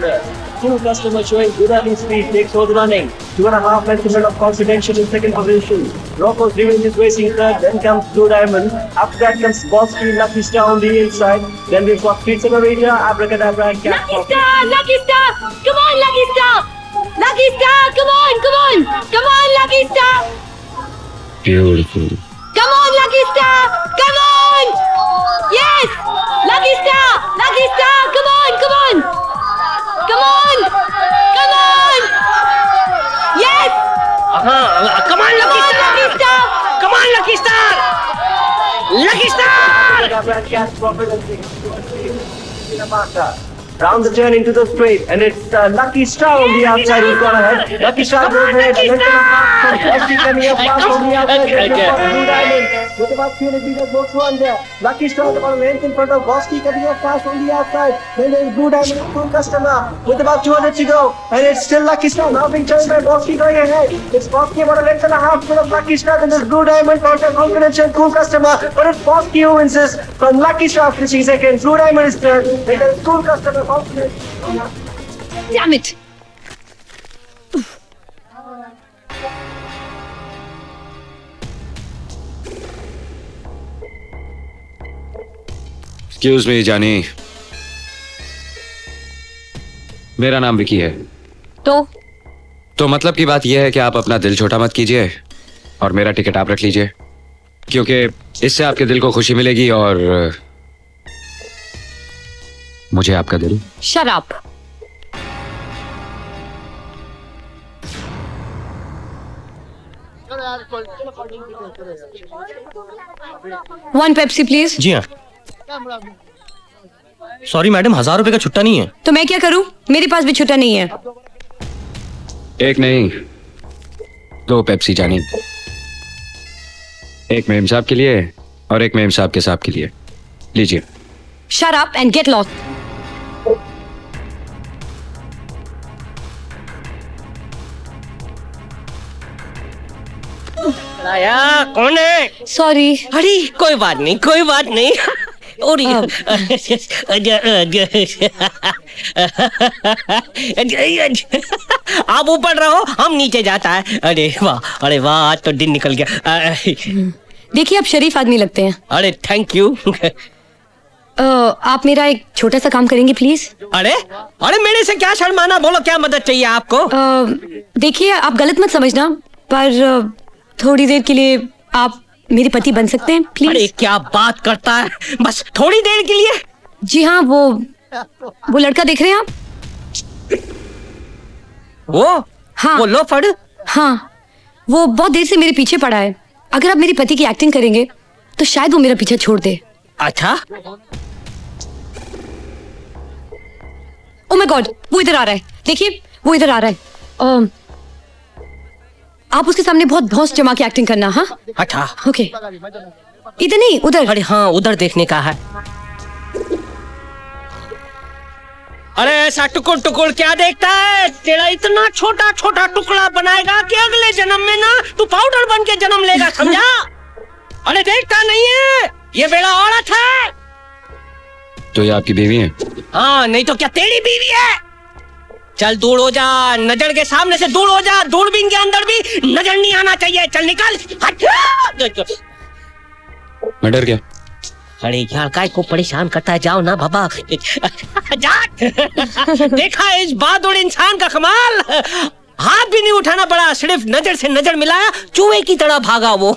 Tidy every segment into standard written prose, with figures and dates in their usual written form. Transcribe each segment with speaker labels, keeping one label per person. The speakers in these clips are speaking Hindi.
Speaker 1: corner. Two customers showing good running speed takes over running. 2.5 lengths of Confidential in second position. Rocco's Revenge is racing third. Then comes Blue Diamond. After that comes Bosky, Lucky Star on the inside. Then we've got Pizza Marita, Abracadabra and Cat.
Speaker 2: Lucky Star! Lucky Star! Come on, Lucky Star! Lucky Star! Come on! Come on! Come on, Lucky Star!
Speaker 3: Beautiful.
Speaker 2: Come on, Lucky Star! Come on! Yes! Lucky Star! Lucky Star! Come on! Come on! Come on! Come on! Yes!
Speaker 4: Come on, Lucky Star!
Speaker 2: Lucky Star!
Speaker 4: Come on, Lucky Star! Lucky Star!
Speaker 1: Abracadabra and Cat profit and round the turn into the straight, and it's Lucky Star on the outside who's gone ahead. Lucky Star goes ahead. Bosky coming up fast on the outside. Blue Diamond with about 300 meters more to run there. Lucky Star about a length in front of Bosky coming up fast on the outside. Then there's Blue Diamond and Full Customer with about 200 to go, and it's still Lucky Star now being turned by Bosky going ahead. It's Bosky about a length and a half full of Lucky Star. Then there's Blue Diamond, Confidential and Cool Customer, but it's Bosky who wins this from Lucky Star finishing second. Blue Diamond is third. Then there's Cool Customer.
Speaker 2: Damn it!
Speaker 3: Excuse me, जानी, मेरा नाम विकी है। तो मतलब की बात यह है कि आप अपना दिल छोटा मत कीजिए और मेरा टिकट आप रख लीजिए, क्योंकि इससे आपके दिल को खुशी मिलेगी और मुझे आपका दिल।
Speaker 2: Shut up! One Pepsi, please.
Speaker 4: जी हाँ। सॉरी मैडम, 1000 रुपए का छुट्टा नहीं है।
Speaker 2: तो मैं क्या करूं? मेरे पास भी छुट्टा नहीं है।
Speaker 3: एक नहीं, 2 पेप्सी जानी, एक मेम साहब के लिए और एक मेम साहब के साहब के लिए। लीजिए।
Speaker 2: Shut up and get lost.
Speaker 4: आया कौन है?
Speaker 2: Sorry.
Speaker 4: अरे कोई बात नहीं, कोई बात नहीं। और आप ऊपर रहो, हम नीचे जाता है। अरे वाह, आज तो दिन निकल गया।
Speaker 2: देखिए, आप शरीफ आदमी लगते हैं।
Speaker 4: अरे थैंक यू।
Speaker 2: आप मेरा एक छोटा सा काम करेंगे प्लीज?
Speaker 4: अरे मेरे से क्या शर्माना, बोलो क्या मदद चाहिए आपको?
Speaker 2: देखिए, आप गलत मत समझना, पर थोड़ी देर के लिए आप मेरे पति बन सकते हैं प्लीज?
Speaker 4: अरे क्या बात करता है, बस थोड़ी देर के लिए?
Speaker 2: जी हाँ, वो लड़का देख रहे हैं आप?
Speaker 4: हाँ, वो लोफड़?
Speaker 2: हाँ, वो बहुत देर से मेरे पीछे पड़ा है। अगर आप मेरे पति की एक्टिंग करेंगे तो शायद वो मेरा पीछा छोड़ दे।
Speaker 4: अच्छा।
Speaker 2: ओह माय गॉड, वो इधर आ रहा है। देखिए, वो इधर आ रहा है। आप उसके सामने बहुत भौंस जमा के एक्टिंग करना। हाँ,
Speaker 4: अच्छा,
Speaker 2: ओके। इधर नहीं, उधर।
Speaker 4: अरे हाँ, उधर देखने का है। अरे ऐसा टुकुर टुकुर क्या देखता है? तेरा इतना छोटा छोटा टुकड़ा बनाएगा कि अगले जन्म में ना तू पाउडर बन के जन्म लेगा, समझा? अरे देखता नहीं है, ये बेड़ा औरत है।
Speaker 3: तो ये आपकी बीवी है?
Speaker 4: हाँ, नहीं तो क्या तेरी बीवी है? चल दूर हो जा, नजर के सामने से दूर हो जा, दूरबीन के अंदर भी नजर नहीं आना चाहिए। चल निकल।
Speaker 3: मैं डर गया।
Speaker 4: अरे यार, काय को परेशान करता है, जाओ ना बाबा। जा। देखा इस बहादुर इंसान का कमाल, हाथ भी नहीं उठाना पड़ा, सिर्फ नजर से नजर मिलाया, चूहे की तरह भागा वो।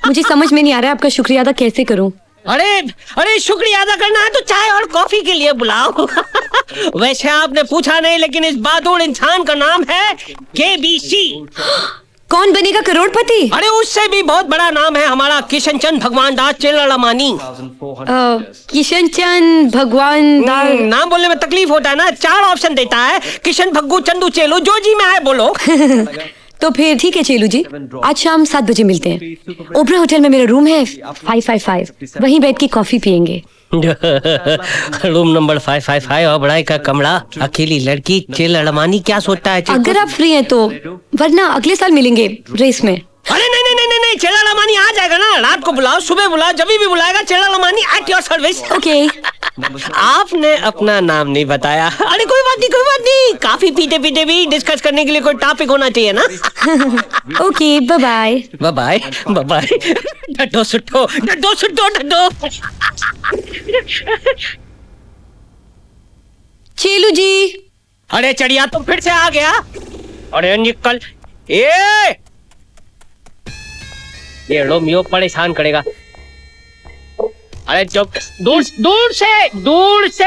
Speaker 2: मुझे समझ में नहीं आ रहा है आपका शुक्रिया अदा कैसे करूं।
Speaker 4: अरे शुक्रिया अदा करना है तो चाय और कॉफी के लिए बुलाओ। वैसे आपने पूछा नहीं, लेकिन इस बहादुर इंसान का नाम है केबीसी।
Speaker 2: कौन बनेगा करोड़पति?
Speaker 4: अरे उससे भी बहुत बड़ा नाम है हमारा, किशन चंद भगवान दास चेलामानी।
Speaker 2: किशन चंद भगवान दास।
Speaker 4: नाम बोलने में तकलीफ होता है ना, 4 ऑप्शन देता है, किशन भग्गू चंदू चेलू, जो जी में है बोलो।
Speaker 2: तो फिर ठीक है चेलू जी, आज शाम 7 बजे मिलते हैं। ओबरा होटल में मेरा रूम है 555, वहीं बैठ के कॉफी पियेंगे।
Speaker 4: रूम नंबर 555 और बड़ाई का कमरा, अकेली लड़की चेलामानी, क्या सोचता है?
Speaker 2: अगर आप फ्री हैं तो, वरना अगले साल मिलेंगे रेस में।
Speaker 4: अरे नहीं, चेलामानी आ जाएगा ना, रात को बुलाओ, सुबह बुलाओ, जब भी बुलाएगा चेलामानी एट योर सर्विस।
Speaker 2: ओके।
Speaker 4: आपने अपना नाम नहीं बताया। अरे कोई बात नहीं, कोई बात नहीं, काफी पीते पीते भी डिस्कस करने के लिए कोई टॉपिक होना चाहिए ना।
Speaker 2: Okay, bye bye.
Speaker 4: Bye bye bye bye. डड्डो सुट्टो, डड्डो सुट्टो, डड्डो।
Speaker 2: चेलू जी।
Speaker 4: अरे चढ़िया तो फिर से आ गया। अरे निकल। ये रोमियो परेशान करेगा। अरे जब दूर दूर से, दूर से।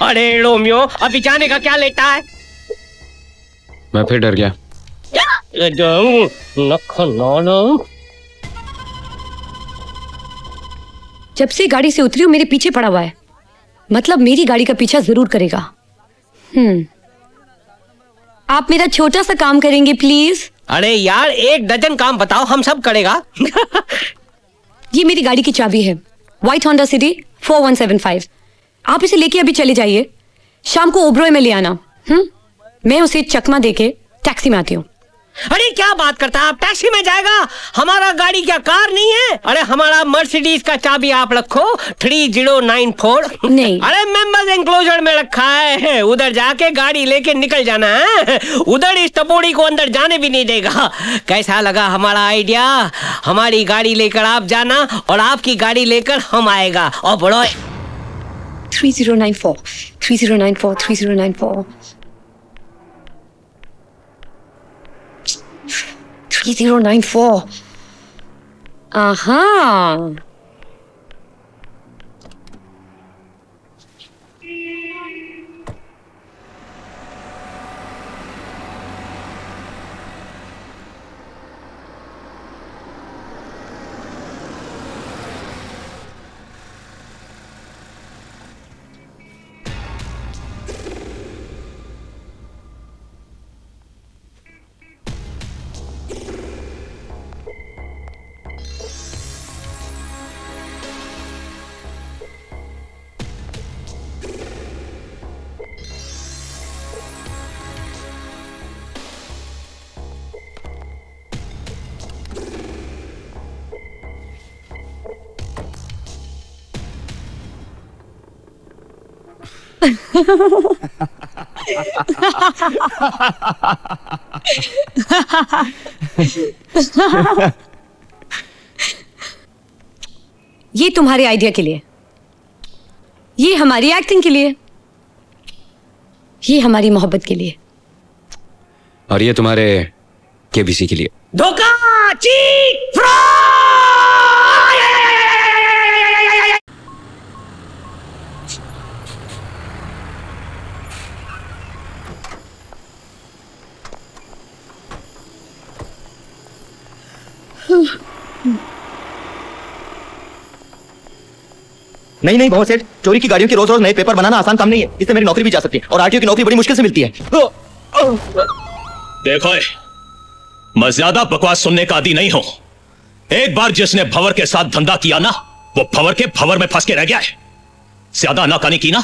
Speaker 4: अरे रोमियो अभी जाने का क्या लेता है?
Speaker 3: मैं फिर डर गया।
Speaker 2: जब से गाड़ी से उतरी हूँ मेरे पीछे पड़ा हुआ है, मतलब मेरी गाड़ी का पीछा जरूर करेगा। आप मेरा छोटा सा काम करेंगे प्लीज?
Speaker 4: अरे यार 1 डजन काम बताओ, हम सब करेगा।
Speaker 2: ये मेरी गाड़ी की चाबी है, व्हाइट होंडा सिटी 4175। आप इसे लेके अभी चले जाइए, शाम को ओब्रॉय में ले आना। मैं उसे चकमा देके टैक्सी में आती हूँ।
Speaker 4: अरे क्या बात करता है, आप टैक्सी में जाएगा? हमारा गाड़ी क्या कार नहीं है? अरे हमारा मर्सिडीज का चाबी आप रखो 3094।
Speaker 2: नहीं।
Speaker 4: अरे मेंबर्स एंक्लोजर में रखा है, उधर जाके गाड़ी लेके निकल जाना है। उधर इस टपोड़ी को अंदर जाने भी नहीं देगा। कैसा लगा हमारा आइडिया? हमारी गाड़ी लेकर आप जाना और आपकी गाड़ी लेकर हम आएगा। और बड़ो
Speaker 2: 3094 3094 3094 3094। aha। ये तुम्हारे आइडिया के लिए, ये हमारी एक्टिंग के लिए, ये हमारी मोहब्बत के लिए,
Speaker 3: और ये तुम्हारे केबीसी के लिए।
Speaker 4: धोखा, चीट, फ्रॉड।
Speaker 1: नहीं नहीं बहुत सेठ, चोरी की गाड़ियों के रोज रोज नए पेपर बनाना आसान काम नहीं है। इससे मेरी नौकरी भी जा सकती है और आरटीओ की नौकरी बड़ी मुश्किल से मिलती है।
Speaker 5: देखो मैं ज्यादा बकवास सुनने का आदी नहीं हूं। एक बार जिसने भंवर के साथ धंधा किया ना, वो भंवर के भंवर में फंस के रह गया है। ज्यादा नाकानी की ना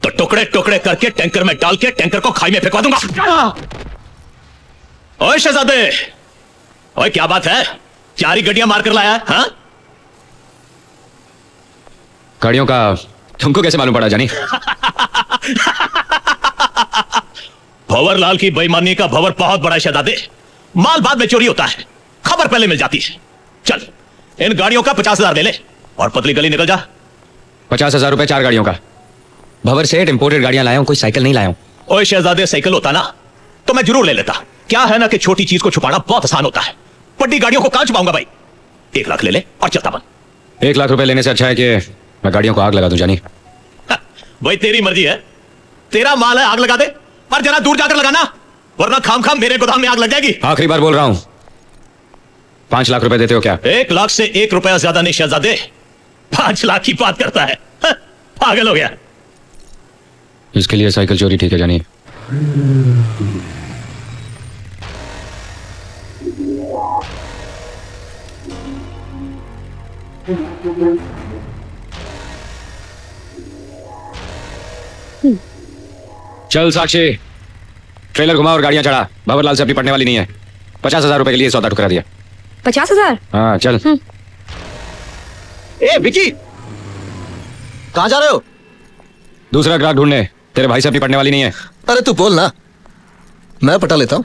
Speaker 5: तो टुकड़े टुकड़े करके टैंकर में डाल के टैंकर को खाई में फेंकवा दूंगा। ओए शहजादे, ओए क्या बात है, 4 ही गड्डियां मारकर लाया है? हाँ?
Speaker 3: गाड़ियों का तुमको कैसे मालूम पड़ा जानी?
Speaker 5: भंवर लाल की बेईमानी का भंवर बहुत बड़ा है शहजादे। माल बाद में चोरी होता है, खबर पहले मिल जाती है। चल इन गाड़ियों का 50,000 ले ले और पतली गली निकल जा।
Speaker 3: 50,000 रुपए 4 गाड़ियों का। भंवर सेठ इंपोर्टेड गाड़ियां लाया हूं, कोई साइकिल नहीं लाया हूं।
Speaker 5: ओए शहजादे, साइकिल होता ना तो मैं जरूर ले लेता। क्या है ना कि छोटी चीज को छुपाना बहुत आसान होता है। बड़ी गाड़ियों को कहां छुपाऊंगा भाई? 1 लाख ले ले और चलता बन।
Speaker 3: 1 लाख रुपए लेने से अच्छा है कि मैं गाड़ियों को आग लगा दूं जानी।
Speaker 5: भाई तेरी मर्जी है, तेरा माल है, आग लगा दे, पर जरा दूर जाकर लगाना, वरना खाम खाम मेरे गोदाम में आग लग जाएगी।
Speaker 3: आखिरी बार बोल रहा हूं, 5 लाख रुपए देते हो क्या?
Speaker 5: 1 लाख से 1 रुपया ज्यादा नहीं शहजादे। 5 लाख की बात करता है, पागल हो गया।
Speaker 3: इसके लिए साइकिल चोरी ठीक है जानी। चल साक्षी, ट्रेलर घुमा और गाड़ियां चढ़ा। भंवरलाल से अपनी पड़ने वाली नहीं है। 50,000 रुपए के लिए सौदा ठुकरा दिया।
Speaker 2: 50,000?
Speaker 3: हाँ चल।
Speaker 1: ए विकी,
Speaker 6: कहाँ जा रहे हो?
Speaker 3: दूसरा ग्राहक ढूंढने। तेरे भाई से अपनी पटने वाली नहीं है।
Speaker 6: अरे तू बोल ना, मैं पटा लेता हूँ।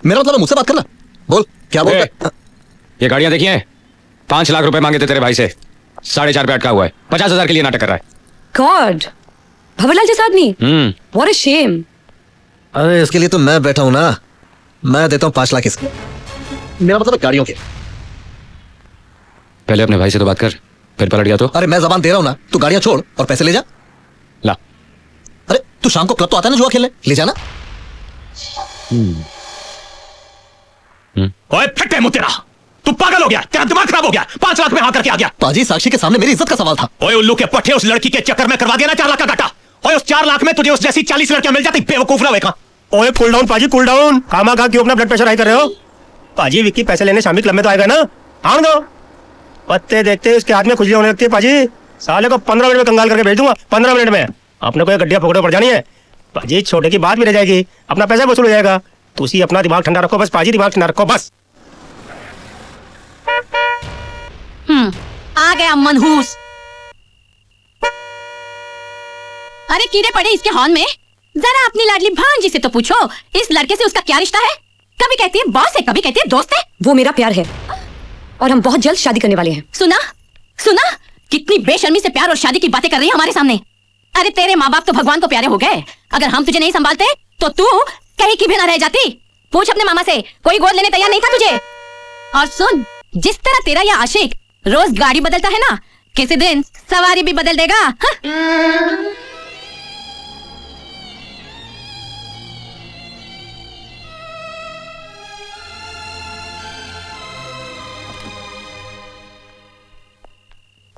Speaker 6: मेरा मतलब मुझसे बात करना। बोल क्या बोल रहा है?
Speaker 3: ये गाड़ियां देखी हैं? 5 लाख रुपए मांगे थे तेरे भाई से, 4.5 पे अटका हुआ है। 50,000 के लिए नाटक कर रहा है।
Speaker 2: गॉड, भंवरलाल जैसा आदमी। What a shame.
Speaker 6: अरे इसके लिए तो मैं बैठा हूं ना। मैं देता हूँ 5 लाख इसको। मेरा मतलब गाड़ियों के।
Speaker 3: पहले अपने भाई से तो बात कर, फिर पलट गया तो।
Speaker 6: अरे मैं जबान दे रहा हूं ना, तू गाड़ियां छोड़ और पैसे ले जा।
Speaker 3: ला।
Speaker 6: अरे तू शाम को क्लब तो आता है ना जुआ खेलने, ले जाना।
Speaker 5: ओए फटे मुंह तेरा, तू पागल हो गया? तेरा दिमाग खराब हो गया? 5 लाख में हाँ करके आ गया।
Speaker 6: पाजी साक्षी के सामने मेरी इज्जत का सवाल था।
Speaker 5: ओए उल्लू के पट्टे, उस लड़की के चक्कर में करवा दिया ना 4 लाख का घाटा। ओए उस 4 लाख में तुझे उस जैसी 40 लड़कियां मिल जाती, बेवकूफ ना का।
Speaker 4: ओए कूल डाउन पाजी, कूल डाउन। खामा खा क्यों अपना ब्लड प्रेशर हाई कर रहे हो? पाजी विक्की पैसे लेने शामी क्लब में तो आएगा ना, आने दो। पत्ते देखते उसके हाथ में खुजली होने लगती है पाजी। साले को 15 मिनट में कंगाल करके भेज दूंगा। 15 मिनट में अपने को एक गड्ढिया पकड़ो पड़ जानी है पाजी। छोटे की बात भी रह जाएगी, अपना पैसा वसूल हो जाएगा। तुसी अपना दिमाग ठंडा रखो बस पाजी, दिमाग ठंडा रखो बस।
Speaker 2: आ गया मनहूस। अरे कीड़े पड़े इसके हॉर्न में। जरा अपनी लाडली भांजी से तो पूछो, इस लड़के से उसका क्या रिश्ता है? कभी कहती है बॉस है, कभी कहती है दोस्त है। वो मेरा प्यार है और हम बहुत जल्द शादी करने वाले हैं। सुना सुना, कितनी बेशर्मी से प्यार और शादी की बातें कर रही है हमारे सामने। अरे तेरे माँ बाप तो भगवान को प्यारे हो गए, अगर हम तुझे नहीं संभालते तो तू कहीं की भी ना रह जाती। पूछ अपने मामा से, कोई गोद लेने तैयार नहीं था तुझे। और सुन, जिस तरह तेरा यह आशिक रोज गाड़ी बदलता है ना, किसी दिन सवारी भी बदल देगा। हाँ?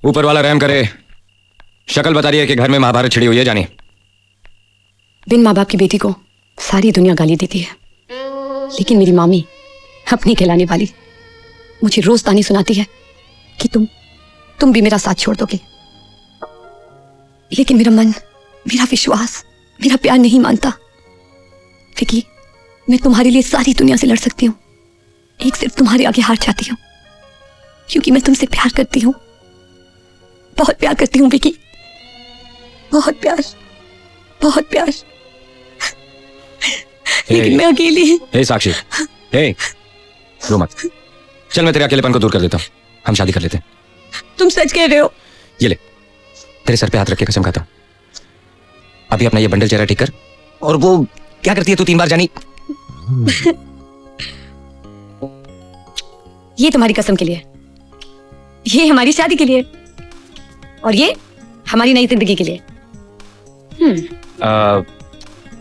Speaker 3: ऊपर वाला रहम करे। शक्ल बता रही है कि घर में महाभारत छिड़ी हुई है जानी।
Speaker 2: बिन माँ बाप की बेटी को सारी दुनिया गाली देती है, लेकिन मेरी मामी अपनी खिलाने वाली मुझे रोज ताने सुनाती है कि तुम भी मेरा साथ छोड़ दोगे। लेकिन मेरा मन, मेरा विश्वास, मेरा प्यार नहीं मानता। विकी, मैं तुम्हारे लिए सारी दुनिया से लड़ सकती हूँ, एक सिर्फ तुम्हारे आगे हार जाती हूँ, क्योंकि मैं तुमसे प्यार करती हूँ, बहुत प्यार करती हूँ विकी, बहुत प्यार, बहुत प्यार। लेकिन मैं अकेली।
Speaker 3: हे साक्षी, हे रो मत। चल मैं तेरे अकेलेपन को दूर कर देता हूँ, हम शादी कर लेते हैं।
Speaker 2: तुम सच कह रहे हो?
Speaker 3: ये ले, तेरे सर पे हाथ रख के कसम खाता हूँ। अभी अपना ये बंडल चेहरा ठीक कर। और वो क्या करती है तू 3 बार जानी?
Speaker 2: ये तुम्हारी कसम के लिए, ये हमारी शादी के लिए, और ये हमारी नई जिंदगी के लिए।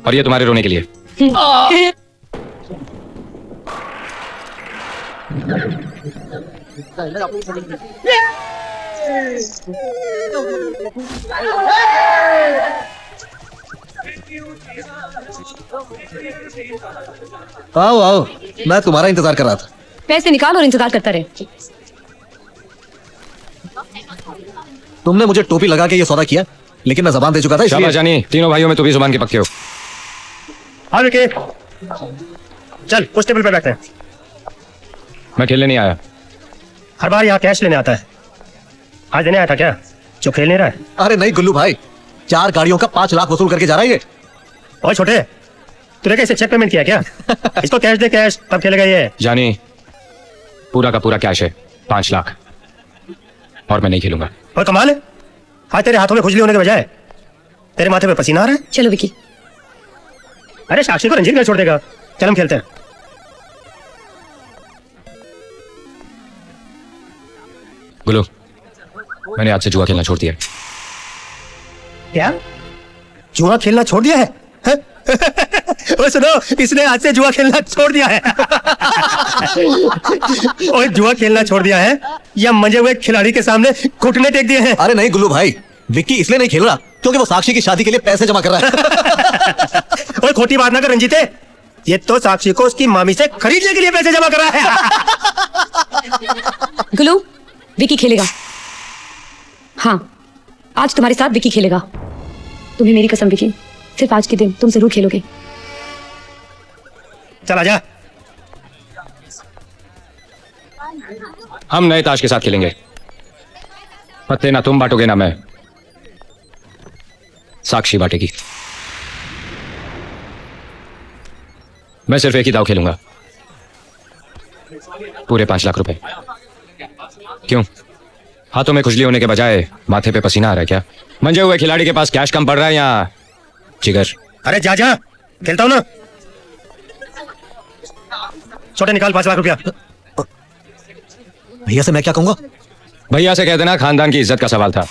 Speaker 3: और ये तुम्हारे रोने के लिए।
Speaker 6: आओ आओ, मैं तुम्हारा इंतजार कर रहा था।
Speaker 2: पैसे निकाल और इंतजार करता रहे।
Speaker 6: तुमने मुझे टोपी लगा के ये सौदा किया, लेकिन मैं जबान दे चुका था।
Speaker 3: शाबाश जानी, तीनों भाइयों में तो भी जुबान के पक्के हो।
Speaker 4: हाँ विकी, चल उस टेबल पे बैठते हैं।
Speaker 3: मैं खेलने नहीं आया।
Speaker 4: हर बार यहाँ कैश लेने आता है, आज देने आया था क्या जो खेल नहीं रहा है?
Speaker 6: अरे नहीं गुल्लू भाई, 4 गाड़ियों का 5 लाख वसूल करके जा रहा है ये।
Speaker 4: और छोटे, तूने कैसे चेक पेमेंट किया क्या? इसको कैश दे, कैश तब खेलेगा ये।
Speaker 3: जानी, पूरा का पूरा कैश है 5 लाख, और मैं नहीं खेलूंगा।
Speaker 4: और कमाल है, आज तेरे हाथों में खुजली होने के बजाय तेरे माथे पे पसीना आ रहा है।
Speaker 2: चलो विकी।
Speaker 4: अरे साक्षी को रंजीत में छोड़ देगा, चल हम खेलते हैं।
Speaker 3: गुल्लू, मैंने आज से जुआ खेलना छोड़ दिया।
Speaker 4: क्या जुआ खेलना छोड़ दिया है? ओए सुनो, इसने आज से जुआ खेलना छोड़ दिया है। ओए जुआ खेलना छोड़ दिया है या मंजे हुए खिलाड़ी के सामने घुटने टेक दिए हैं?
Speaker 6: अरे नहीं गुल्लू भाई, विक्की इसलिए नहीं खेल रहा क्योंकि वो साक्षी की शादी के लिए पैसे जमा कर रहा है।
Speaker 4: ओए खोटी बात ना कर रंजीते, ये तो साक्षी को उसकी मामी से खरीदने के लिए पैसे जमा कर रहा है।
Speaker 2: गुल्लू, विकी खेलेगा। हाँ, आज तुम्हारे साथ विकी खेलेगा। तुम्हें मेरी कसम विकी, सिर्फ आज के दिन तुम जरूर खेलोगे।
Speaker 4: चल आजा।
Speaker 3: हम नए ताश के साथ खेलेंगे। पत्ते ना तुम बांटोगे ना मैं। साक्षी बाटेगी। मैं सिर्फ एक ही दाव खेलूंगा, पूरे 5 लाख रुपए। क्यों, हाथों में खुजली होने के बजाय माथे पे पसीना आ रहा है क्या? मंजे हुए खिलाड़ी के पास कैश कम पड़ रहा है या जिगर?
Speaker 7: अरे जा जा, खेलता हूं ना। छोटे निकाल 5 लाख रुपया।
Speaker 6: भैया से मैं क्या कहूंगा?
Speaker 3: भैया से कह देना खानदान की इज्जत का सवाल था।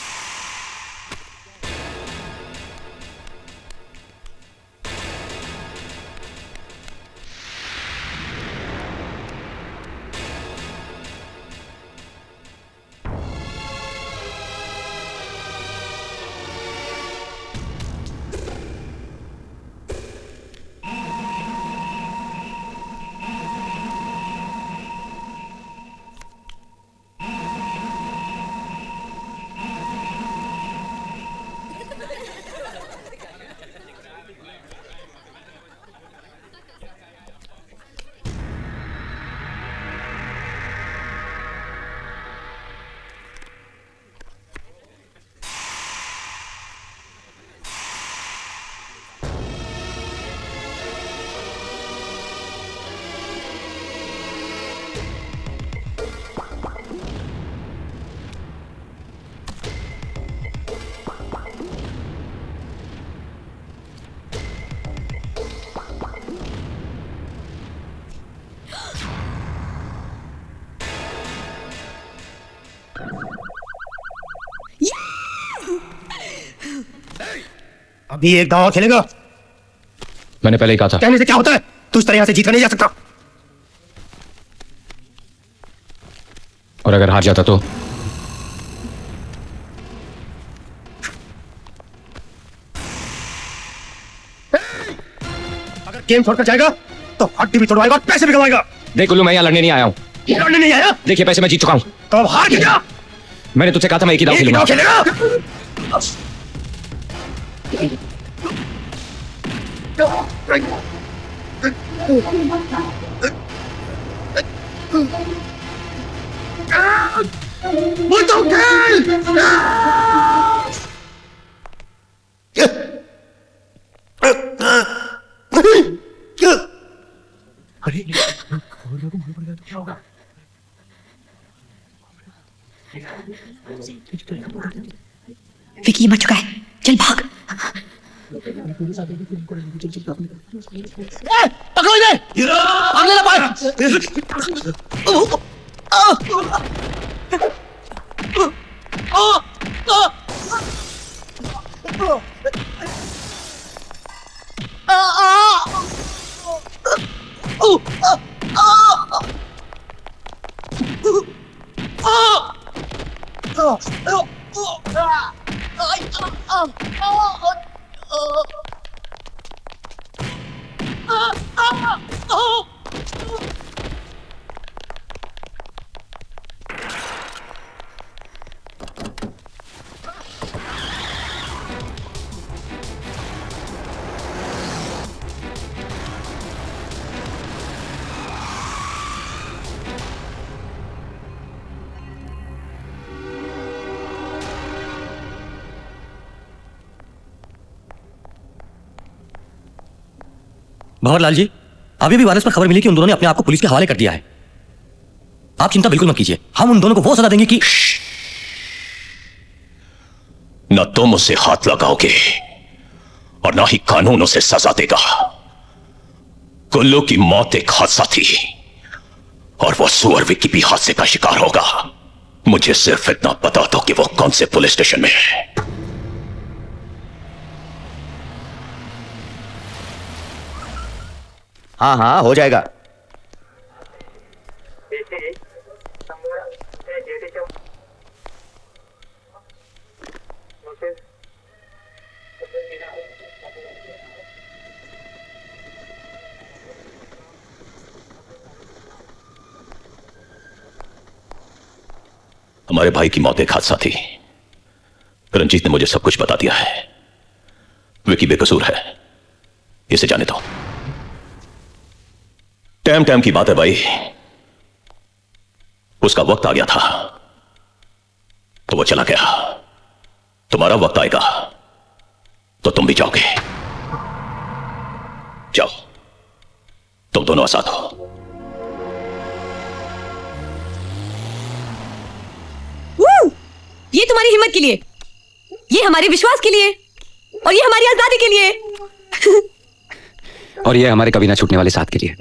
Speaker 7: अभी एक दाव खेलेगा।
Speaker 3: मैंने पहले ही कहा था।
Speaker 7: कहने से क्या होता है? तू इस तरह यहां से जीत कर नहीं जा सकता।
Speaker 3: और अगर हार जाता तो?
Speaker 7: अगर गेम छोड़कर जाएगा तो हड्डी भी तोड़वाएगा और पैसे भी कमाएगा।
Speaker 3: देख उल्लू, मैं यहाँ लड़ने नहीं आया हूँ।
Speaker 7: लड़ने नहीं आया?
Speaker 3: देखिए पैसे मैं जीत चुका हूँ।
Speaker 7: तो अब हार गया।
Speaker 3: मैंने तुझसे कहा था मैं एक ही दाव खेलूंगा।
Speaker 7: वो तो खेल।
Speaker 2: विकी मर चुका है, चल भाग।
Speaker 7: पकड़ो इन्हें, भाग लेना पाए।
Speaker 8: भंवरलाल जी, अभी भी वायरस पर खबर मिली कि उन दोनों ने अपने आप को पुलिस के हवाले कर दिया है। आप चिंता बिल्कुल मत कीजिए, हम उन दोनों को वो सजा देंगे कि
Speaker 5: न तुम उसे हाथ लगाओगे और ना ही कानून उसे सजा देगा। कुल्लू की मौत एक हादसा थी और वो सुअर विक्की भी हादसे का शिकार होगा। मुझे सिर्फ इतना बता दो कि वो कौन से पुलिस स्टेशन में है।
Speaker 9: हाँ हाँ हो जाएगा।
Speaker 5: हमारे भाई की मौत एक हादसा थी। रंजीत ने मुझे सब कुछ बता दिया है। विकी बेकसूर है, इसे जाने दो। टाइम टाइम की बात है भाई, उसका वक्त आ गया था तो वो चला गया। तुम्हारा वक्त आएगा तो तुम भी जाओगे। जाओ, तुम दोनों आजाद हो।
Speaker 2: ये तुम्हारी हिम्मत के लिए, ये हमारे विश्वास के लिए, और ये हमारी आजादी के लिए।
Speaker 3: और ये हमारे कभी ना छूटने वाले साथ के लिए।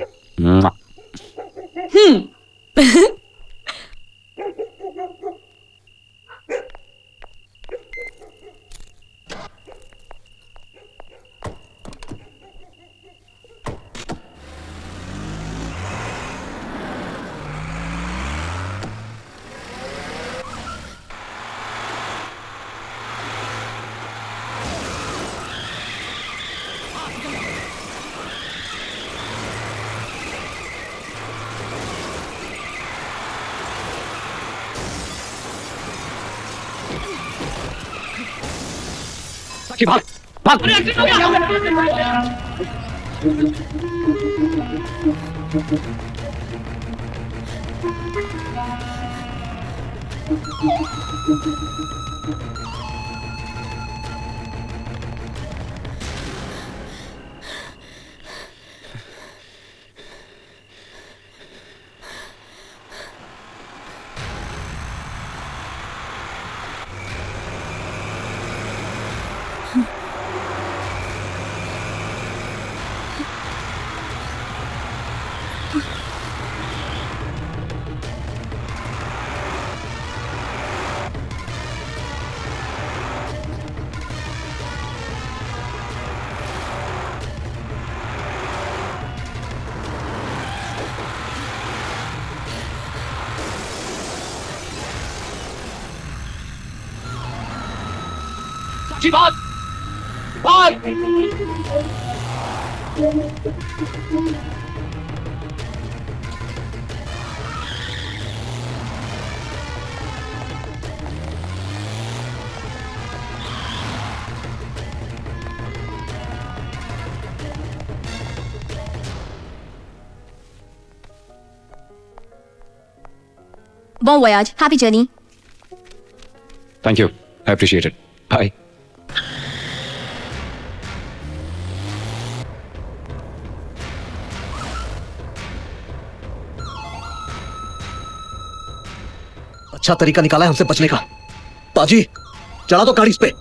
Speaker 3: भाग भाग। भाग भाग।
Speaker 2: Bon voyage. Happy journey.
Speaker 3: Thank you. I appreciate it. Bye.
Speaker 6: अच्छा तरीका निकाला है हमसे बचने का। पाजी, चला दो गाड़ी इस पे।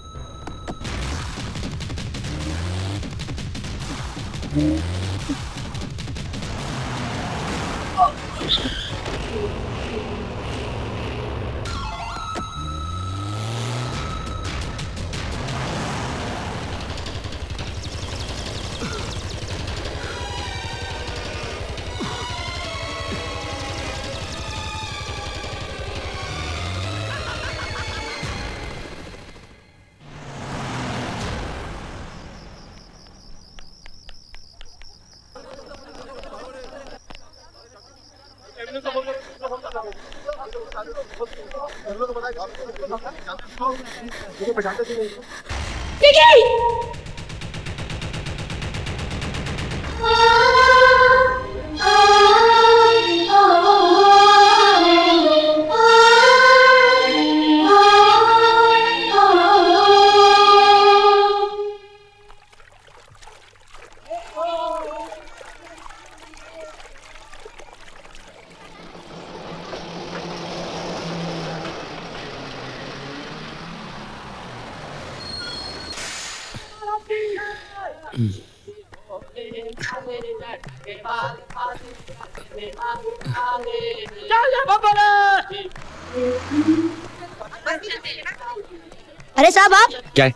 Speaker 2: अरे साहब, आप
Speaker 3: क्या है?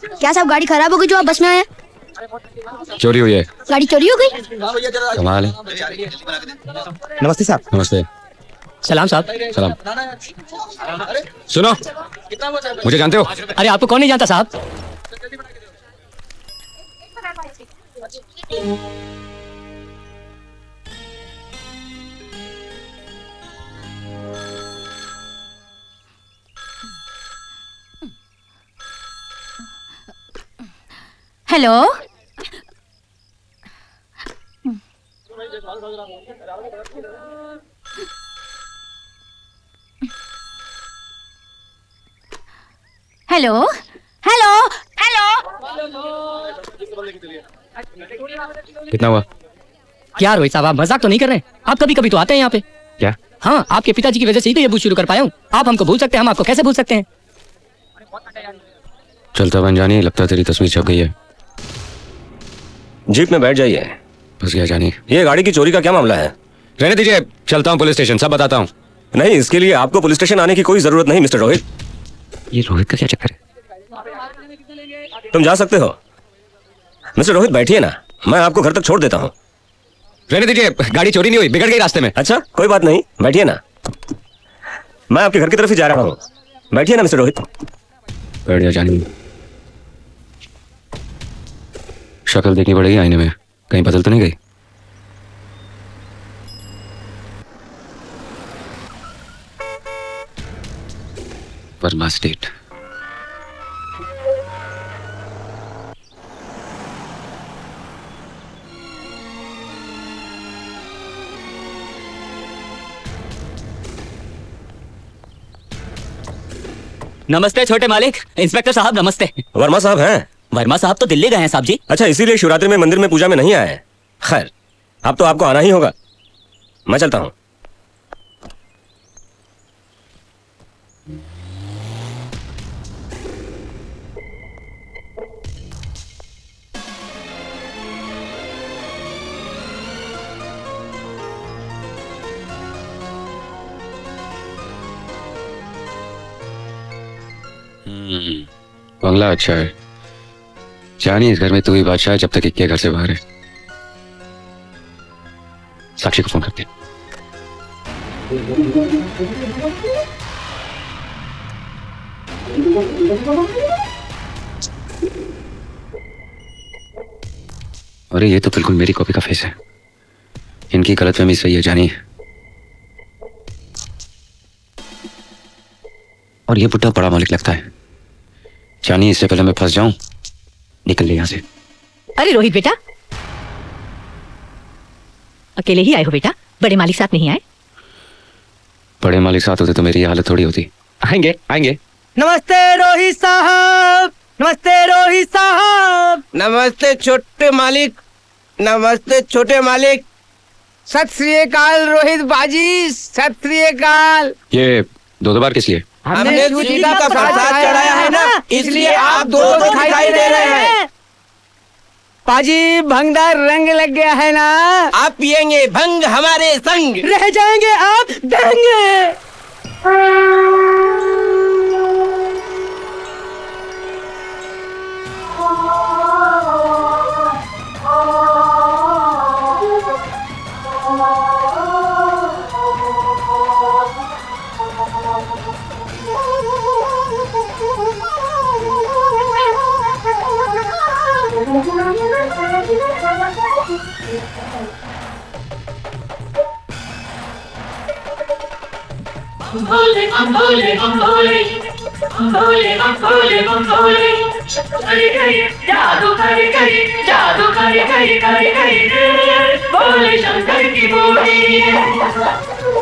Speaker 2: क्या साहब, गाड़ी खराब हो गई जो आप बस में आए?
Speaker 3: चोरी हुई है।
Speaker 2: गाड़ी चोरी हो गई?
Speaker 3: कमाल है।
Speaker 8: नमस्ते साहब।
Speaker 3: नमस्ते।
Speaker 8: सलाम साहब।
Speaker 3: सलाम। सुनो, मुझे जानते हो?
Speaker 8: अरे आपको कौन नहीं जानता साहब।
Speaker 2: Hello, hello, hello, hello.
Speaker 3: कितना हुआ?
Speaker 8: क्या रोहित साहब, आप मजाक तो नहीं कर रहे? आप कभी कभी तो आते हैं यहाँ पे।
Speaker 3: क्या?
Speaker 8: हाँ, आपके पिताजी की वजह से ही तो ये बूथ शुरू कर पाया हूँ। आप हमको भूल सकते हैं, हम आपको कैसे भूल सकते हैं?
Speaker 3: चलता बन जानी, लगता तेरी तस्वीर छप गई है।
Speaker 9: जीप में बैठ जाइए।
Speaker 3: फंस गया जानी।
Speaker 9: ये गाड़ी की चोरी का क्या मामला है?
Speaker 3: रहने दीजिए, चलता हूँ पुलिस स्टेशन, सब बताता हूँ।
Speaker 9: नहीं, इसके लिए आपको पुलिस स्टेशन आने की कोई जरूरत नहीं मिस्टर रोहित।
Speaker 3: ये रोहित का क्या चक्कर है?
Speaker 9: तुम जा सकते हो। मिस्टर रोहित बैठिए ना, मैं आपको घर तक छोड़ देता हूँ।
Speaker 3: रहने दीजिए, गाड़ी चोरी नहीं हुई, बिगड़ गई रास्ते में।
Speaker 9: अच्छा, कोई बात नहीं, बैठिए ना, मैं आपके घर की तरफ ही जा रहा हूँ। बैठिए ना मिस्टर रोहित।
Speaker 3: बैठ जा जानी। शक्ल देखनी पड़ेगी आईने में, कहीं बदल तो नहीं गई? वर्मा स्टेट।
Speaker 8: नमस्ते छोटे मालिक। इंस्पेक्टर साहब नमस्ते।
Speaker 9: वर्मा साहब हैं?
Speaker 8: वर्मा साहब तो दिल्ली गए हैं साहब जी।
Speaker 9: अच्छा, इसीलिए शिवरात्रि में मंदिर में पूजा में नहीं आए। खैर, अब तो आपको आना ही होगा। मैं चलता हूँ।
Speaker 3: बंगला अच्छा है जानी, इस घर में तू ही बादशाह है जब तक इक्के घर से बाहर है। साक्षी को फोन करते हैं। अरे ये तो बिल्कुल मेरी कॉपी का फेस है। इनकी गलतफहमी सही है जानी। और ये बुड्ढा बड़ा मालिक लगता है जानी। इससे पहले मैं फंस जाऊं, निकल ले यहां से।
Speaker 2: अरे रोहित बेटा, अकेले ही आए हो बेटा? बड़े मालिक साथ नहीं आए?
Speaker 3: बड़े मालिक साथ होते तो मेरी ये हालत थोड़ी होती। आएंगे आएंगे।
Speaker 4: नमस्ते रोहित साहब। नमस्ते रोहित साहब।
Speaker 10: नमस्ते छोटे मालिक। नमस्ते छोटे मालिक। सत श्री अकाल रोहित बाजी, सत श्री अकाल।
Speaker 3: ये दो बार किस लिए?
Speaker 10: हमने सूचिता का प्रसाद चढ़ाया है ना, इसलिए आप दोनों दिखाई दे रहे हैं।
Speaker 4: पाजी, भंगदार रंग लग गया है ना?
Speaker 10: आप पिएंगे भंग हमारे संग,
Speaker 4: रह जाएंगे आप दंग।
Speaker 11: भोले हम भोले हम भोले हम भोले हम भोले हम भोले करे करे जादू करे करे जादू करे करे करे करे भोले शंकर की बोली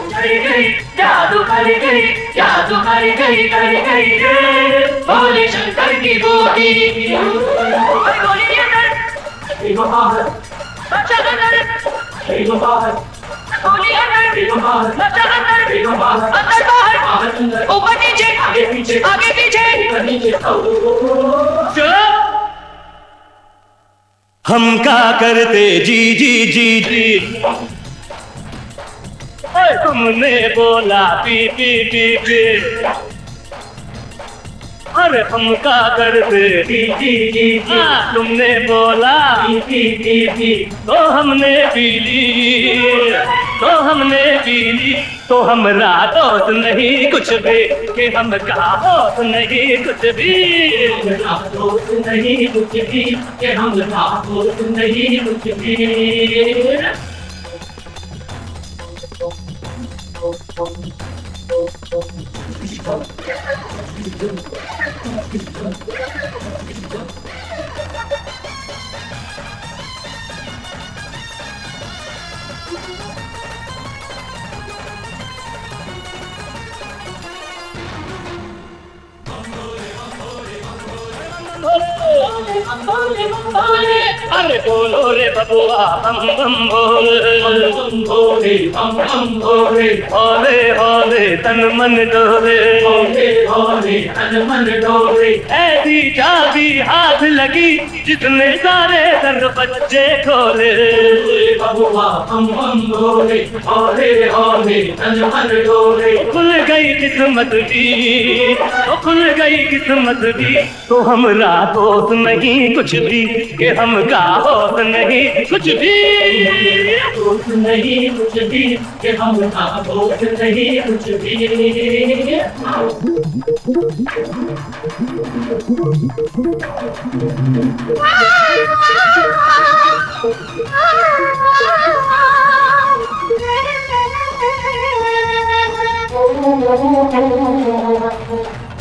Speaker 11: करे करे जादू करे करे जादू करे करे करे करे भोले शंकर की बोली ऊपर नीचे आगे पीछे
Speaker 5: हम क्या करते जी जी जी जी, तुमने बोला पी पी पी पी, अरे हम क्या करते जी जी जी जी, तुमने बोला पी पी पी पी, तो हमने पी ली, तो हमने पी ली, तो हमरा दोस्त नहीं कुछ भी, कि हम का दोस्त नहीं कुछ भी, दोस्त नहीं कुछ भी, कि हम का दोस्त नहीं कुछ भी।
Speaker 11: अरे बोलो रे बबुआ हम बोले हम बोले होले होले तन मन डोले होले होले तन मन डोले ऐसी चाबी हाथ लगी जितने सारे दरवाजे खोले बबुआ हम बोले होले होले तन मन डोले खुल गई किस्मत की खुल गई किस्मत की तो हमरा दोस्त नहीं कुछ भी कि हम का होश नहीं कुछ भी दोस्त नहीं कुछ भी कि हम का दोस्त नहीं कुछ भी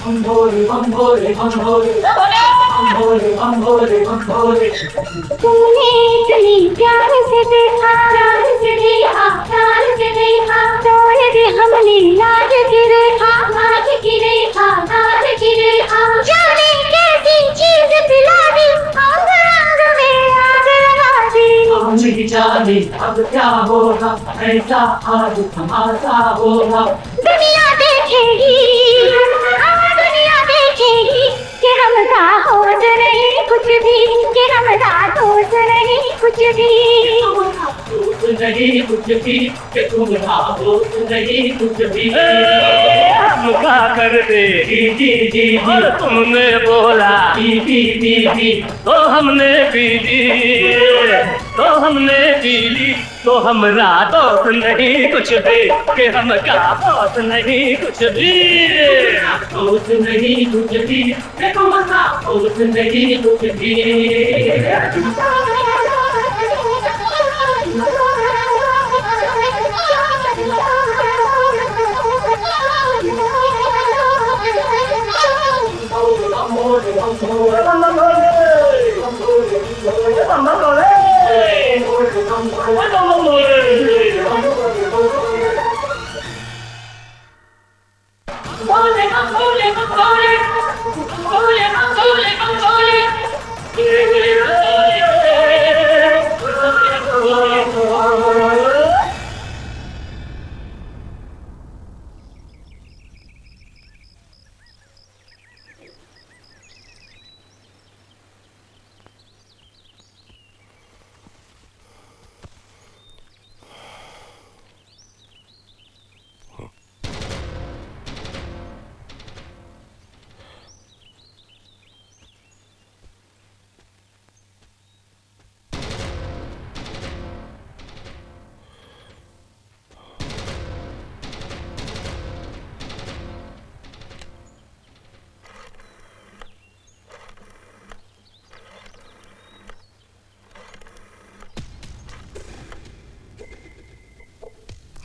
Speaker 11: हम भोले हम भोले हम भोले हम भोले हम भोले हम भोले
Speaker 12: तूने इतनी प्यार से देखा तोड़ दे हमने लाज की रेखा जाने कैसी चीज पिला दी आग आग में आग लगा दी
Speaker 11: आज ही जाने अब क्या होगा ऐसा आज हमारा होगा
Speaker 12: दुनिया देखेगी कि हम का होश नहीं कुछ भी कि हम का दोस्त नहीं कुछ भी
Speaker 11: दोस्त नहीं कुछ भी कि तुम का दोस्त नहीं कुछ भी हम क्या कर दे जी और तुमने बोला पी तो हमने पी ली तो हमने पी ली तो हमरा दोस्त नहीं कुछ भी कि हम का दोस्त नहीं कुछ भी दोस्त नहीं कुछ भी कि तुम का दोस्त नहीं कुछ भी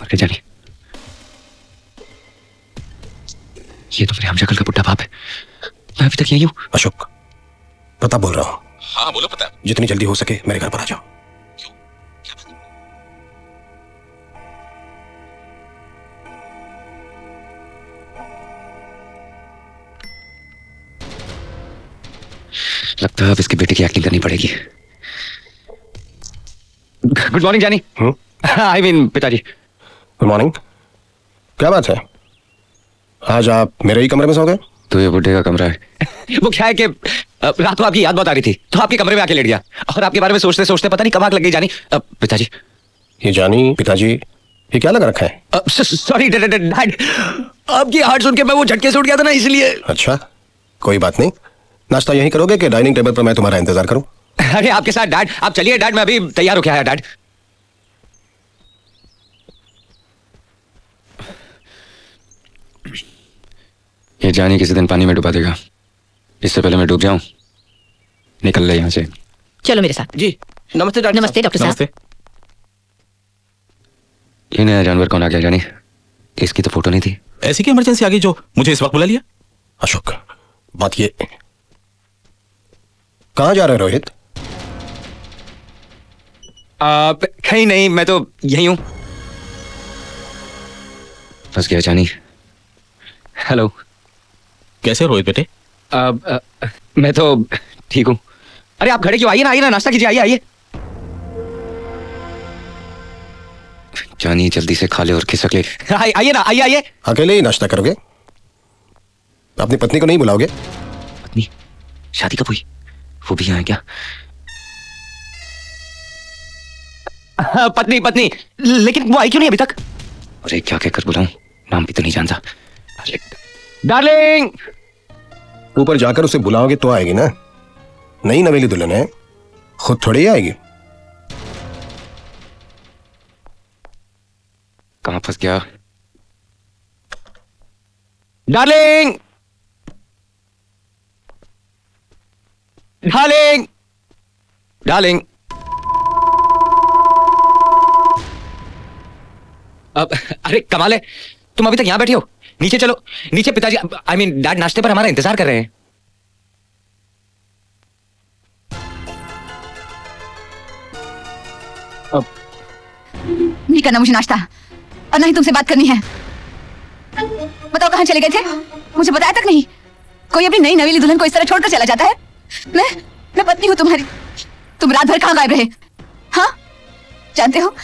Speaker 3: मर जानी ये तो मेरे हमशक्ल का बुड्ढा बाप है। मैं अभी तक यही हूँ।
Speaker 9: अशोक, प्रताप बोल रहा हूँ।
Speaker 5: हाँ बोलो प्रताप।
Speaker 9: जितनी जल्दी हो सके मेरे घर पर आ जाओ।
Speaker 3: लगता है अब इसकी बेटी की एक्टिंग करनी पड़ेगी। गुड मॉर्निंग जानी। आई मीन पिताजी।
Speaker 9: Good morning. क्या बात है, आज आप मेरे ही कमरे में सो गए?
Speaker 3: तो ये बुढ़े का कमरा है। वो क्या है कि रात को आपकी याद बहुत आ रही थी तो आपके कमरे में आके लेट गया और आपके बारे में सोचते सोचते पता नहीं कब आग लग गई जानी। पिताजी।
Speaker 9: ये जानी पिताजी ये क्या लगा रखा है?
Speaker 3: सॉरी डैड, आपकी हार्ट सुन के मैं वो झटके से उठ गया था ना इसलिए।
Speaker 9: अच्छा कोई बात नहीं, नाश्ता यहीं करोगे कि डाइनिंग टेबल पर मैं तुम्हारा इंतजार करूं?
Speaker 3: अरे आपके साथ डैड। आप चलिए डैड, मैं अभी तैयार होके आया डैड। ये जानी किसी दिन पानी में डुबा देगा, इससे पहले मैं डूब जाऊं। निकल ले यहां से।
Speaker 2: चलो मेरे साथ।
Speaker 10: जी नमस्ते डॉक्टर।
Speaker 2: नमस्ते डॉक्टर साहब।
Speaker 3: ये नया जानवर कौन आ गया जानी? इसकी तो फोटो नहीं थी।
Speaker 5: ऐसी की इमरजेंसी आ गई जो मुझे इस वक्त बुला लिया?
Speaker 9: अशोक बात ये, कहां जा रहे रोहित?
Speaker 3: कहीं नहीं, मैं तो यही हूं। फंस गया जानी। हेलो।
Speaker 5: कैसे रोहित बेटे?
Speaker 3: मैं तो ठीक हूं। अरे आप खड़े क्यों? आइए ना, नाश्ता कीजिए, आइए। जानी जल्दी से खा ले और खिसक ले। आइए ना, आइए।
Speaker 13: अकेले ही नाश्ता करोगे? अपनी पत्नी को नहीं बुलाओगे?
Speaker 3: पत्नी? शादी कब हुई? वो भी यहाँ है क्या? पत्नी, लेकिन वो आई क्यों नहीं अभी तक? अरे क्या कहकर बुलाऊं? नाम भी तो नहीं जानता। डार्लिंग!
Speaker 13: ऊपर जाकर उसे बुलाओगे तो आएगी ना। नई नवेली दुल्हन है, खुद थोड़ी ही आएगी।
Speaker 3: कहां फंस गया? डार्लिंग! अब अरे कमाल है, तुम अभी तक यहां बैठी हो? नीचे चलो, नीचे पिताजी डैड नाश्ते पर हमारा इंतजार कर रहे हैं।
Speaker 2: नहीं करना मुझे नाश्ता, और ना ही तुमसे बात करनी है। बताओ कहां चले गए थे? मुझे बताया तक नहीं। कोई अपनी नई नवेली दुल्हन को इस तरह छोड़कर चला जाता है? मैं पत्नी हूं तुम्हारी। तुम रात भर कहां गायब रहे? हाँ, जानते हो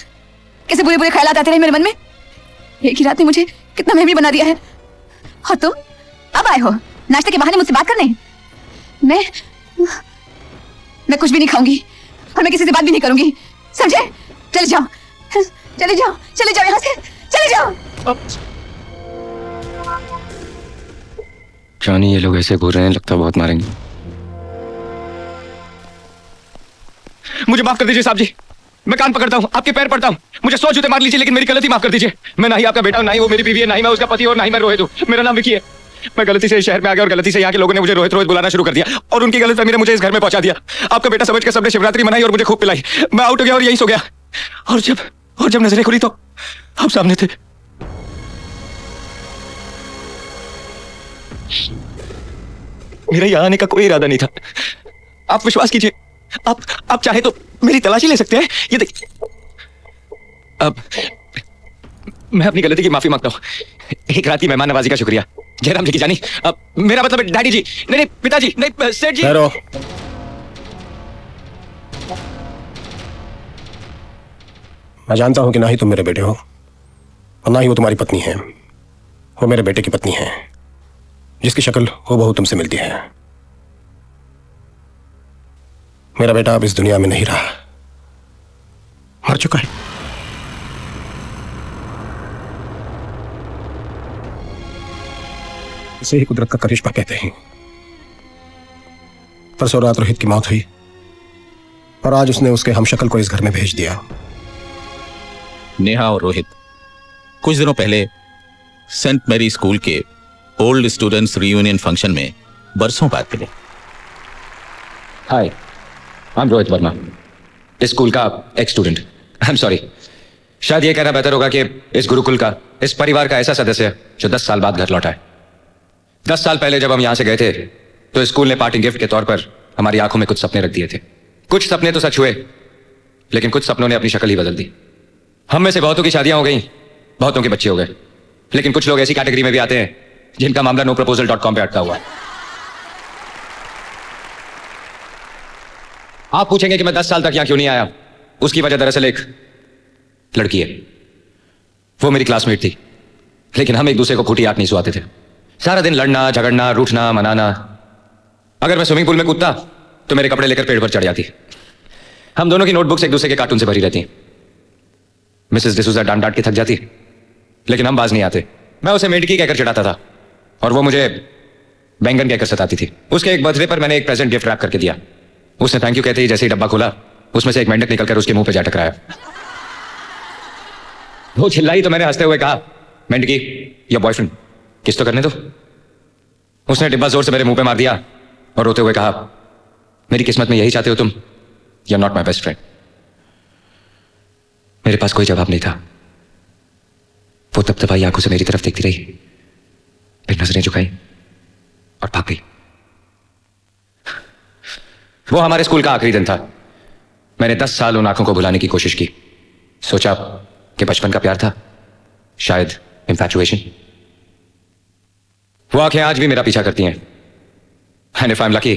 Speaker 2: कैसे बुरे बुरे ख्यालात आते रहे मेरे मन में। एक ही रात ने मुझे कितना महमी बना दिया है। और तुम अब आए हो नाश्ते के बहाने मुझसे बात करने। मैं कुछ भी नहीं खाऊंगी और मैं किसी से बात भी नहीं करूंगी, समझे? चले जाओ यहाँ से, चले जाओ।
Speaker 3: जानी, ये लोग ऐसे घूर रहे हैं, लगता बहुत मारेंगे। मुझे माफ कर दीजिए साहब जी, मैं कान पकड़ता हूँ, आपके पैर पड़ता हूँ। मुझे 100 जूते मार लीजिए, लेकिन मेरी गलती माफ कर दीजिए। मैं ना ही आपका बेटा हूं, ना ही वो मेरी बीवी है, ना ही मैं उसका पति और ना ही मैं रोहित हूँ। मेरा नाम विकी है। मैं गलती से इस शहर में आ गया और गलती से यहाँ के लोगों ने मुझे रोहित बुलाना शुरू कर दिया, और उनकी गलतफहमी ने मुझे इस घर में पहुंचा दिया। आपका बेटा समझ के सबने शिवरात्रि मनाई और मुझे खूब पिलाई। मैं आउट हो गया और यहीं सो गया। और जब नजरें खुली तो आप सामने थे। मेरा यहाँ आने का कोई इरादा नहीं था। आप विश्वास कीजिए, आप चाहे तो मेरी तलाशी ले सकते हैं। ये देखिए, अब मैं अपनी गलती की माफी मांगता हूँ। एक रात की मेहमान नवाजी का शुक्रिया। जयराम जी की जानी, अब मेरा मतलब डैडी जी, नहीं पिताजी, नहीं सेठ जी।
Speaker 13: मैं जानता हूं कि ना ही तुम मेरे बेटे हो और ना ही वो तुम्हारी पत्नी है। वो मेरे बेटे की पत्नी है, जिसकी शक्ल हूबहू तुमसे मिलती है। मेरा बेटा अब इस दुनिया में नहीं रहा, मर चुका है। इसे ही कुदरत का करिश्मा कहते हैं। परसों रात रोहित की मौत हुई और आज उसने उसके हमशक्ल को इस घर में भेज दिया।
Speaker 14: नेहा और रोहित कुछ दिनों पहले सेंट मैरी स्कूल के ओल्ड स्टूडेंट्स रियूनियन फंक्शन में बरसों बाद मिले।
Speaker 3: हाय, आई एम रोहित वर्मा, इस स्कूल का x student. I am sorry, शायद ये कहना बेहतर होगा कि इस गुरुकुल का, इस परिवार का ऐसा सदस्य जो 10 साल बाद घर लौटा है। 10 साल पहले जब हम यहां से गए थे तो स्कूल ने पार्टी गिफ्ट के तौर पर हमारी आंखों में कुछ सपने रख दिए थे। कुछ सपने तो सच हुए, लेकिन कुछ सपनों ने अपनी शक्ल ही बदल दी। हम में से बहुतों की शादियां हो गई, बहुतों के बच्चे हो गए, लेकिन कुछ लोग ऐसी कैटेगरी में भी आते हैं जिनका मामला noproposal.com पे अटका हुआ है। आप पूछेंगे कि मैं 10 साल तक यहां क्यों नहीं आया। उसकी वजह दरअसल एक लड़की है। वो मेरी क्लासमेट थी, लेकिन हम एक दूसरे को खूटी आंख नहीं सुहाते थे। सारा दिन लड़ना, झगड़ना, रूठना, मनाना। अगर मैं स्विमिंग पूल में कूदता तो मेरे कपड़े लेकर पेड़ पर चढ़ जाती। हम दोनों की नोटबुक्स एक दूसरे के कार्टून से भरी रहती। मिसेस डिसूजा डांट डांट के थक जाती, लेकिन हम बाज नहीं आते। मैं उसे मेंढकी कहकर चिढ़ाता था और वो मुझे बैंगन कहकर सताती थी। उसके एक बर्थडे पर मैंने एक प्रेजेंट गिफ्ट रैप करके दिया। उसने थैंक यू कहते ही जैसे ही डब्बा खोला, उसमें से एक मेंढक निकलकर उसके मुंह पे जा टकराया। वो चिल्लाई तो मैंने हंसते हुए कहा, मेंढकी, योर बॉयफ्रेंड, किस तो करने दो। उसने डिब्बा जोर से मेरे मुंह पे मार दिया और रोते हुए कहा, मेरी किस्मत में यही चाहते हो तुम? You are not my best friend. मेरे पास कोई जवाब नहीं था। वो तपतपाई आंखों से मेरी तरफ देखती रही, फिर नजरें झुकाई और भाग गई। वो हमारे स्कूल का आखिरी दिन था। मैंने 10 साल उन आंखों को भुलाने की कोशिश की। सोचा कि बचपन का प्यार था, शायद इंफैचुएशन। वो आंखें आज भी मेरा पीछा करती हैं। And if I am lucky,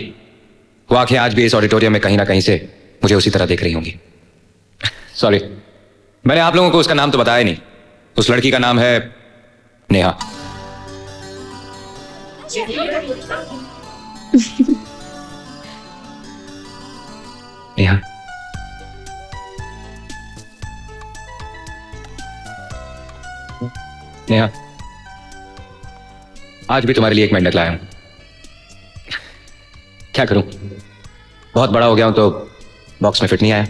Speaker 3: वो आंखें आज भी इस ऑडिटोरियम में कहीं ना कहीं से मुझे उसी तरह देख रही होंगी। सॉरी, मैंने आप लोगों को उसका नाम तो बताया नहीं। उस लड़की का नाम है नेहा। नेहा, नेहा, आज भी तुम्हारे लिए एक मेंढक लाया हूं। क्या करूं, बहुत बड़ा हो गया हूं तो बॉक्स में फिट नहीं आया।